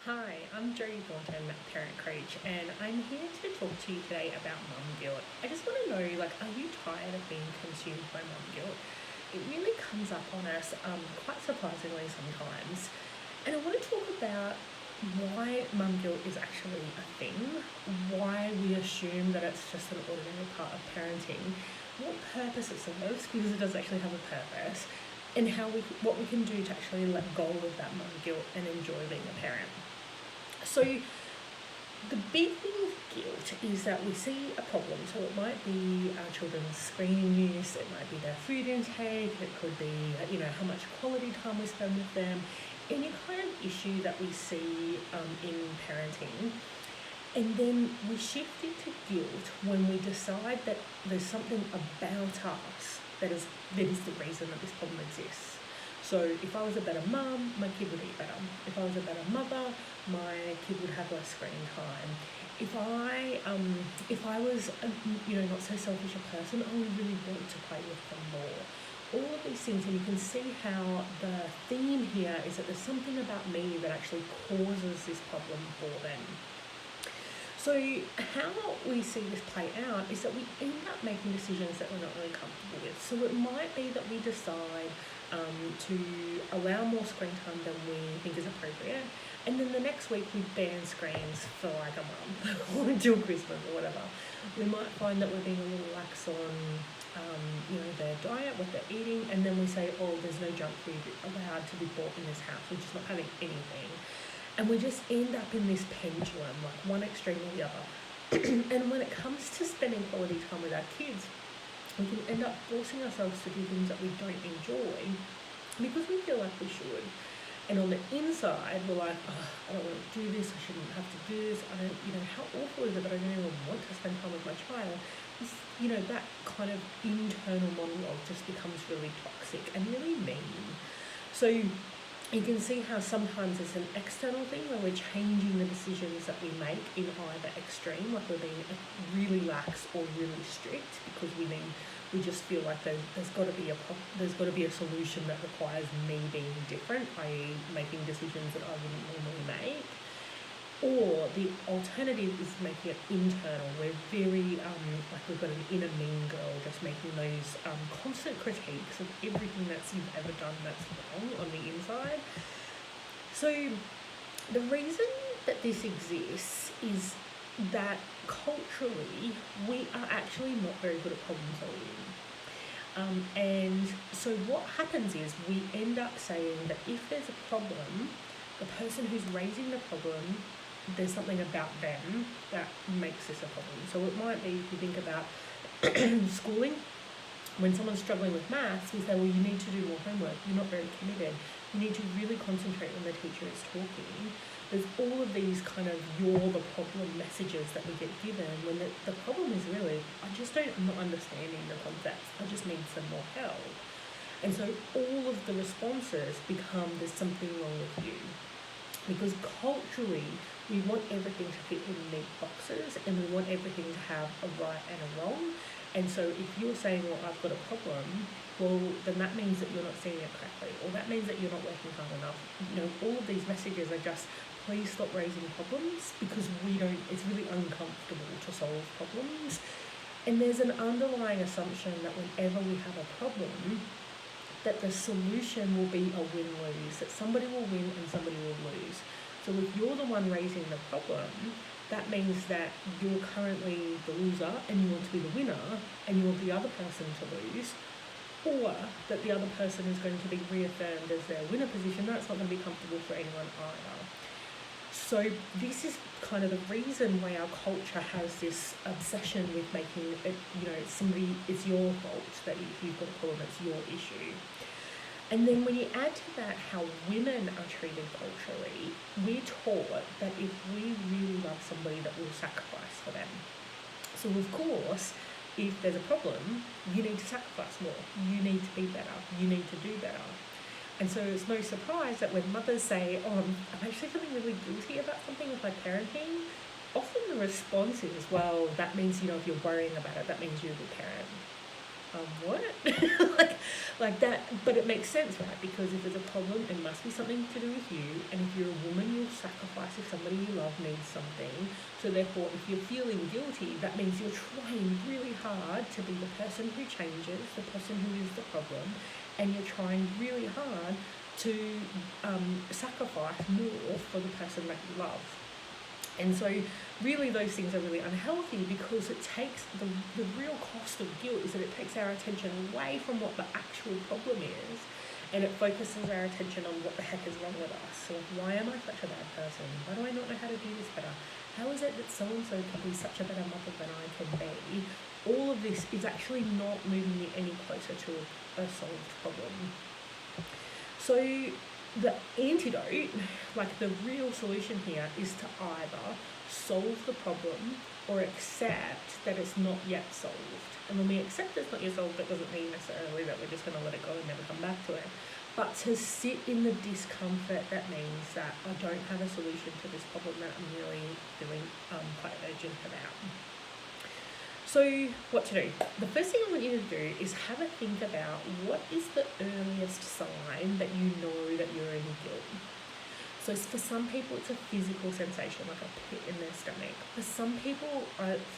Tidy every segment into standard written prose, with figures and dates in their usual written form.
Hi, I'm Jodie Thornton, parent coach, and I'm here to talk to you today about mum guilt. I just want to know, are you tired of being consumed by mum guilt? It really comes up on us quite surprisingly sometimes. And I want to talk about why mum guilt is actually a thing, why we assume that it's just an ordinary part of parenting, what purpose it serves, because it does actually have a purpose, and what we can do to actually let go of that mum guilt and enjoy being a parent. So the big thing with guilt is that we see a problem. So it might be our children's screen use, it might be their food intake, it could be how much quality time we spend with them, any kind of issue that we see in parenting. And then we shift it to guilt when we decide that there's something about us that is the reason that this problem exists. So if I was a better mum, my kid would eat better. If I was a better mother, my kid would have less screen time. If I was not so selfish a person, I would really want to play with them more. All of these things, and you can see how the theme here is that there's something about me that actually causes this problem for them. So how we see this play out is that we end up making decisions that we're not really comfortable with. So it might be that we decide to allow more screen time than we think is appropriate, and then the next week we ban screens for like a month or until Christmas or whatever. We might find that we're being a little lax on their diet, what they're eating, and then we say, oh, there's no junk food allowed to be bought in this house, we're just not having anything. And we just end up in this pendulum, like one extreme or the other. And when it comes to spending quality time with our kids, we can end up forcing ourselves to do things that we don't enjoy because we feel like we should. And on the inside, we're like, oh, I don't want to do this, I shouldn't have to do this, I don't, how awful is it that I don't even want to spend time with my child? That kind of internal monologue just becomes really toxic and really mean. So you can see how sometimes it's an external thing where we're changing the decisions that we make in either extreme, like we're being really lax or really strict because we just feel like there's got to be a solution that requires me being different, i.e. making decisions that I wouldn't normally make. Or the alternative is making it internal. We're very, we've got an inner mean girl just making those constant critiques of everything that you've ever done that's wrong on the inside. So the reason that this exists is that culturally we are actually not very good at problem solving. And so what happens is we end up saying that if there's a problem, the person who's raising the problem, there's something about them that makes this a problem. So it might be, if you think about schooling, when someone's struggling with maths, we say, well, you need to do more homework, you're not very committed, you need to really concentrate when the teacher is talking. There's all of these kind of you're the problem messages that we get given when the problem is really, I'm not understanding the concepts, I just need some more help. And so all of the responses become, there's something wrong with you. Because culturally, we want everything to fit in neat boxes and we want everything to have a right and a wrong. And so if you're saying, well, I've got a problem, well, then that means that you're not seeing it correctly, or that means that you're not working hard enough. All of these messages are just, please stop raising problems because it's really uncomfortable to solve problems. And there's an underlying assumption that whenever we have a problem, that the solution will be a win-lose, that somebody will win and somebody will lose. So if you're the one raising the problem, that means that you're currently the loser and you want to be the winner and you want the other person to lose, or that the other person is going to be reaffirmed as their winner position. That's not going to be comfortable for anyone either. So this is kind of the reason why our culture has this obsession with making it, it's your fault that if you've got a problem, it's your issue. And then when you add to that how women are treated culturally, we're taught that if we really love somebody, that we'll sacrifice for them. So of course, if there's a problem, you need to sacrifice more, you need to be better, you need to do better. And so it's no surprise that when mothers say, oh, I'm actually feeling really guilty about something with my parenting, often the response is, well, that means, if you're worrying about it, that means you're a good parent. what? like that, but it makes sense, right? Because if there's a problem, it must be something to do with you. And if you're a woman, you'll sacrifice if somebody you love needs something. So therefore, if you're feeling guilty, that means you're trying really hard to be the person who changes, the person who is the problem, and you're trying really hard to sacrifice more for the person that you love. And so really those things are really unhealthy, because it takes the real cost of guilt is that it takes our attention away from what the actual problem is, and it focuses our attention on what the heck is wrong with us. So why am I such a bad person? Why do I not know how to do this better? How is it that so-and-so can be such a better mother than I can be? All of this is actually not moving me any closer to a solved problem. So the antidote, like the real solution here, is to either solve the problem or accept that it's not yet solved. And when we accept it's not yet solved, that doesn't mean necessarily that we're just going to let it go and never come back to it. But to sit in the discomfort, that means that I don't have a solution to this problem that I'm really feeling quite urgent about. So what to do? The first thing I want you to do is have a think about what is the earliest sign that you know that you're in guilt. So for some people, it's a physical sensation, like a pit in their stomach. For some people,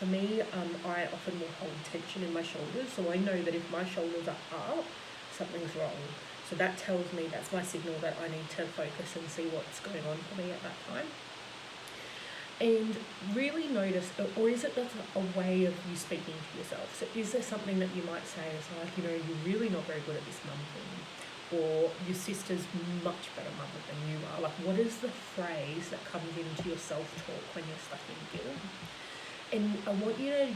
for me, I often will hold tension in my shoulders. So I know that if my shoulders are up, something's wrong. So that tells me, that's my signal that I need to focus and see what's going on for me at that time. And really notice, or is it just a way of you speaking to yourself? So is there something that you might say is like, you're really not very good at this mum thing, or your sister's much better mother than you are? Like, what is the phrase that comes into your self-talk when you're stuck in guilt? And I want you to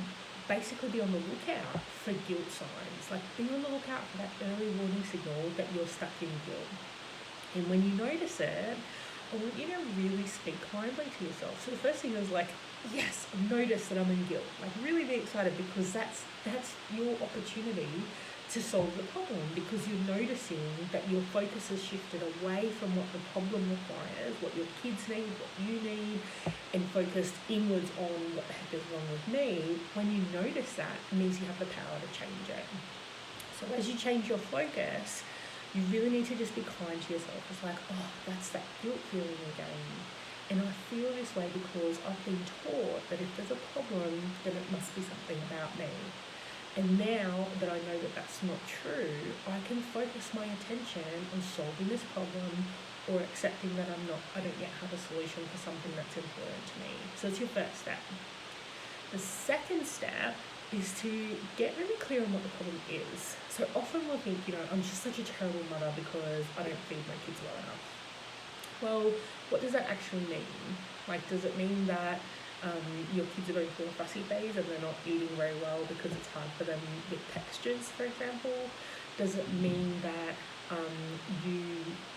basically be on the lookout for guilt signs. Like, be on the lookout for that early warning signal that you're stuck in guilt. And when you notice it, I want you to really speak kindly to yourself. So the first thing is like, yes, I've noticed that I'm in guilt. Like, really be excited, because that's your opportunity to solve the problem, because you're noticing that your focus has shifted away from what the problem requires, what your kids need, what you need, and focused inwards on what the heck is wrong with me. When you notice that, it means you have the power to change it. So as you change your focus, you really need to just be kind to yourself. It's like, oh, that's that guilt feeling again. And I feel this way because I've been taught that if there's a problem, then it must be something about me. And now that I know that that's not true, I can focus my attention on solving this problem, or accepting that I don't yet have a solution for something that's important to me. So it's your first step. The second step is to get really clear on what the problem is. So often we'll think, I'm just such a terrible mother because I don't feed my kids well enough. Well, what does that actually mean? Like, does it mean that your kids are going through a fussy phase and they're not eating very well because it's hard for them with textures, for example? Does it mean that you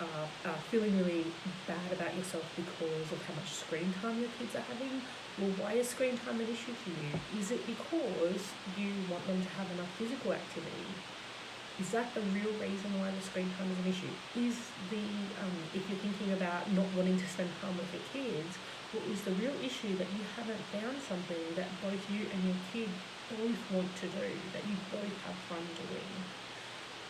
are feeling really bad about yourself because of how much screen time your kids are having? Well, why is screen time an issue for you? Is it because you want them to have enough physical activity? Is that the real reason why the screen time is an issue? Is if you're thinking about not wanting to spend time with your kids, well, is the real issue that you haven't found something that both you and your kid both want to do, that you both have fun doing?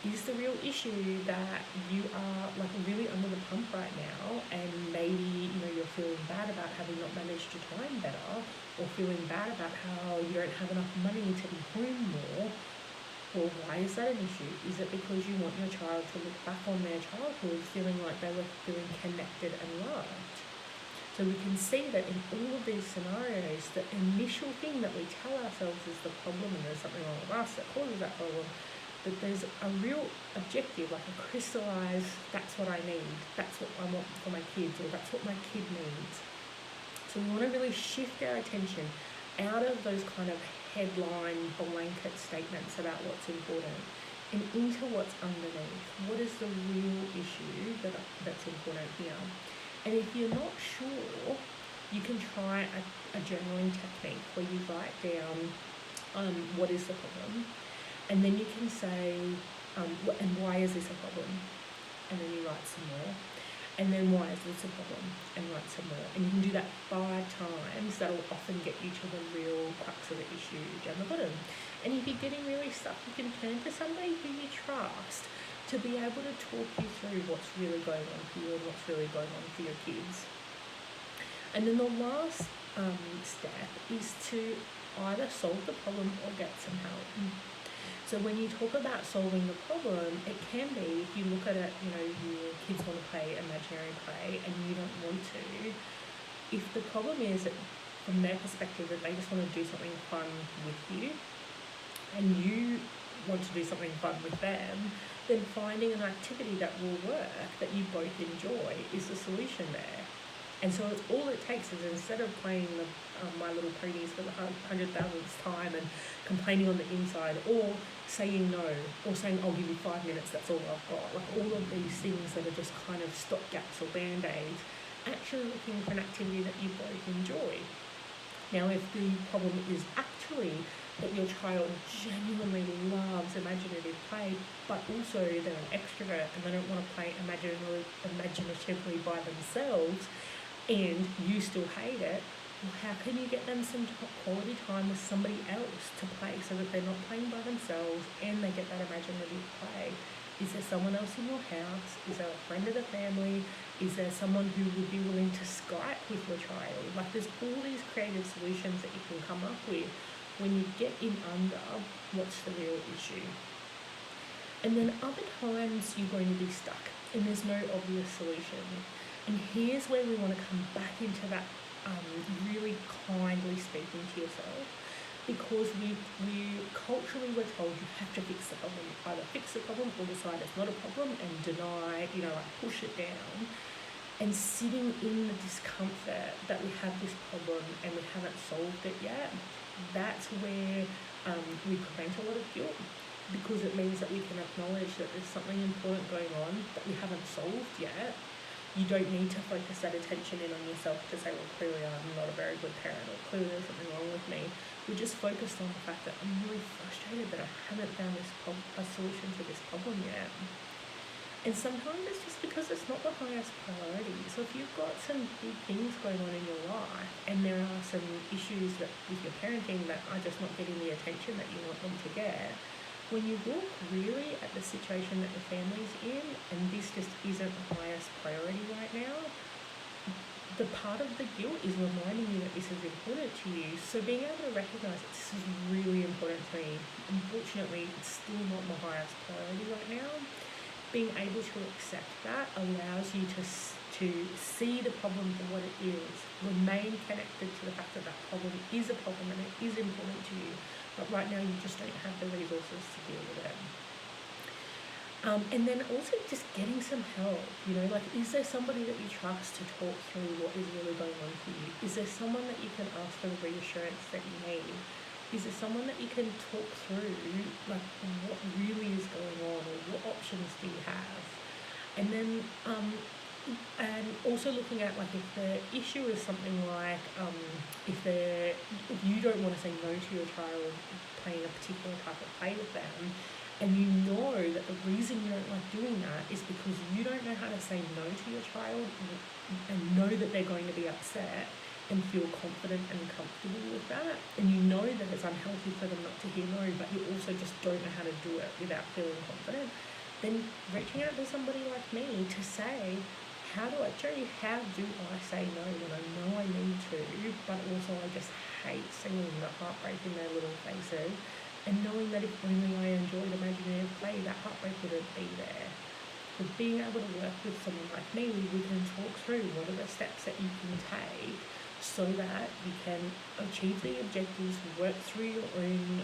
Is the real issue that you are like really under the pump right now, and maybe you're feeling bad about having not managed your time better, or feeling bad about how you don't have enough money to be home more? Well, why is that an issue? Is it because you want your child to look back on their childhood feeling like they were feeling connected and loved? So we can see that in all of these scenarios, the initial thing that we tell ourselves is the problem, and there's something wrong with us that causes that problem, that there's a real objective, like a crystallized, that's what I need, that's what I want for my kids, or that's what my kid needs. So we want to really shift our attention out of those kind of headline blanket statements about what's important and into what's underneath. What is the real issue that's important here? And if you're not sure, you can try a journaling technique where you write down what is the problem, and then you can say, and why is this a problem? And then you write some more. And then why is this a problem? And write some more. And you can do that 5 times. That'll often get you to the real crux of the issue down the bottom. And if you're getting really stuck, you can turn to somebody who you trust to be able to talk you through what's really going on for you and what's really going on for your kids. And then the last step is to either solve the problem or get some help. So when you talk about solving the problem, it can be, if you look at it, your kids want to play imaginary play and you don't want to. If the problem is that from their perspective that they just want to do something fun with you and you want to do something fun with them, then finding an activity that will work, that you both enjoy, is the solution there. And so all it takes is, instead of playing the My Little Ponies for the 100,000th time and complaining on the inside, or saying no, or saying I'll give you 5 minutes, that's all I've got, like all of these things that are just kind of stopgaps or band-aids, actually looking for an activity that you both enjoy. Now, if the problem is actually that your child genuinely loves imaginative play, but also they're an extrovert and they don't want to play imaginatively by themselves, and you still hate it, well, how can you get them some quality time with somebody else to play so that they're not playing by themselves and they get that imaginative play? Is there someone else in your house? Is there a friend of the family? Is there someone who would be willing to Skype with your child? Like, there's all these creative solutions that you can come up with when you get in under what's the real issue. And then other times you're going to be stuck and there's no obvious solution. And here's where we want to come back into that really kindly speaking to yourself, because we culturally we're told you have to fix the problem. Either fix the problem or decide it's not a problem and deny, push it down. And sitting in the discomfort that we have this problem and we haven't solved it yet, that's where we prevent a lot of guilt, because it means that we can acknowledge that there's something important going on that we haven't solved yet. You don't need to focus that attention in on yourself to say, well, clearly I'm not a very good parent, or clearly there's something wrong with me. We're just focused on the fact that I'm really frustrated that I haven't found a solution to this problem yet. And sometimes it's just because it's not the highest priority. So if you've got some big things going on in your life and there are some issues that with your parenting that are just not getting the attention that you want them to get, when you look really at the situation that the family's in and this just isn't the highest priority right now, the part of the guilt is reminding you that this is important to you. So being able to recognise that this is really important to me, unfortunately it's still not my highest priority right now, being able to accept that allows you to see the problem for what it is, remain connected to the fact that that problem is a problem and it is important to you, but right now you just don't have the resources to deal with it. And then also just getting some help, is there somebody that you trust to talk through what is really going on for you? Is there someone that you can ask for the reassurance that you need? Is there someone that you can talk through, like, what really is going on, or what options do you have? And then, and also looking at, like, if the issue is something like, if you don't want to say no to your child playing a particular type of play with them, and you know that the reason you don't like doing that is because you don't know how to say no to your child and know that they're going to be upset and feel confident and comfortable with that, and you know that it's unhealthy for them not to hear no, but you also just don't know how to do it without feeling confident, then reaching out to somebody like me to say, how do I say no when I know I need to, but also I just hate seeing the heartbreak in their little faces, and knowing that if only I enjoyed imaginative play, that heartbreak wouldn't be there. But being able to work with someone like me, we can talk through what are the steps that you can take so that you can achieve the objectives, work through your own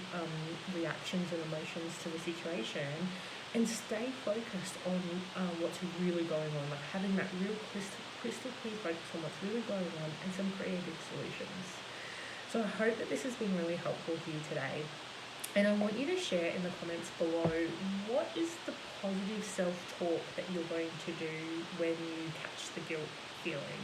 reactions and emotions to the situation, and stay focused on what's really going on, like having that real crystal clear focus on what's really going on and some creative solutions. So I hope that this has been really helpful for you today. And I want you to share in the comments below, what is the positive self-talk that you're going to do when you catch the guilt feeling?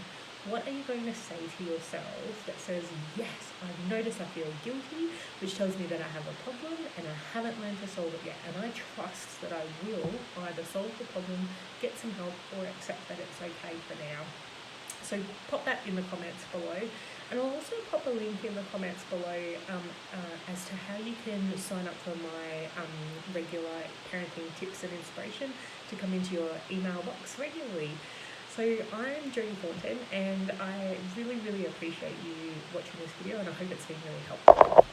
What are you going to say to yourself that says, yes, I've noticed I feel guilty, which tells me that I have a problem and I haven't learned to solve it yet, and I trust that I will either solve the problem, get some help, or accept that it's okay for now. So pop that in the comments below, and I'll also pop a link in the comments below as to how you can sign up for my regular parenting tips and inspiration to come into your email box regularly. So I'm Jodie Thornton, and I really, really appreciate you watching this video, and I hope it's been really helpful.